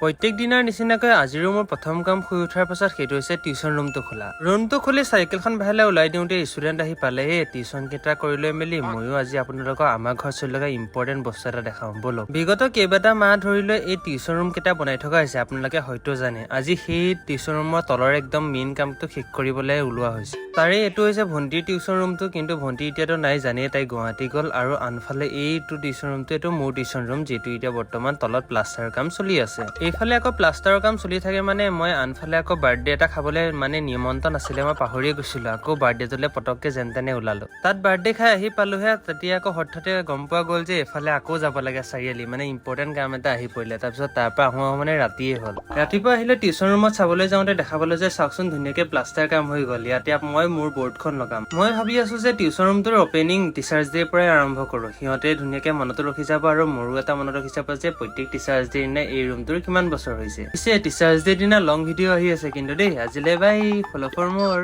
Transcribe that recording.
প্ৰত্যেক দিনৰ নিচিনাকৈ আজিৰো মোৰ প্ৰথম কাম শুই উঠাৰ পাছত সেইটো হৈছে টিউচন ৰুমটো খোলা। ৰুমটো খুলি চাইকেলখন বাহিৰলৈ ওলাই দিওঁতে ষ্টুডেণ্ট আহি পালেহে। টিউচন কেইটা কৰি লৈ মেলি ময়ো আজি আপোনালোকক আমাৰ ঘৰত চলি থকা ইম্পৰ্টেণ্ট বস্তু এটা দেখাওঁ বলক। বিগত কেইবাটা মাহ ধৰি লৈ এই টিউচন ৰুম কেইটা বনাই থকা হৈছে, আপোনালোকে হয়তো জানে। আজি সেই টিউচন ৰুমৰ তলৰ একদম মেইন কামটো শেষ কৰিবলৈ ওলোৱা হৈছে। তাৰে এইটো হৈছে ভণ্টিৰ টিউচন ৰুমটো, কিন্তু ভণ্টি এতিয়াতো নাই জানেই, তাই গুৱাহাটী গ'ল। আৰু আনফালে এইটো টিউচন ৰুমটো এইটো মোৰ টিউচন ৰুম, যিটো এতিয়া বৰ্তমান তলত প্লাষ্টাৰৰ কাম চলি আছে। এইফালে আকৌ প্লাষ্টাৰৰ কাম চলি থাকে মানে মই আনফালে আকৌ বাৰ্থডে এটা খাবলৈ মানে নিমন্ত্ৰণ আছিলে, মই পাহৰিয়ে গৈছিলো। আকৌ বাৰ্থডেটোলৈ পটককে যেন তেনে ওলালো। তাত বাৰ্থডে খাই আহি পালোহে, তেতিয়া আকৌ হঠাতে গম পোৱা গ'ল যে এফালে আকৌ যাব লাগে চাৰিআলি, মানে ইম্পৰ্টেণ্ট কাম এটা আহি পৰিলে। তাৰপিছত তাৰ পৰা আহোঁ মানে ৰাতিয়ে হ'ল। ৰাতিপুৱা আহিলে টিউচন ৰুমত চাবলৈ যাওঁতে দেখা পালো যে চাওকচোন ধুনীয়াকে প্লাষ্টাৰ কাম হৈ গ'ল। ইয়াতে মই মোৰ বৰ্ডখন লগাম। মই ভাবি আছো যে টিউচন ৰুমটোৰ অপেনিং টিচাৰ্ছ ডেৰ পৰাই আৰম্ভ কৰো। সিহঁতে ধুনীয়াকে মনতো ৰখি যাব আৰু মোৰো এটা মনত ৰখি যাব যে প্ৰত্যেক টিচাৰ্ছ ডেৰ দিনা এই ৰুমটোৰ কিমান বছৰ হৈছে। পিছে টিচাৰ্ছ ডে দিনা লং ভিডিঅ' আহি আছে কিন্তু দেই। আজিলৈ বাই, ফল' ফৰ মোৰ।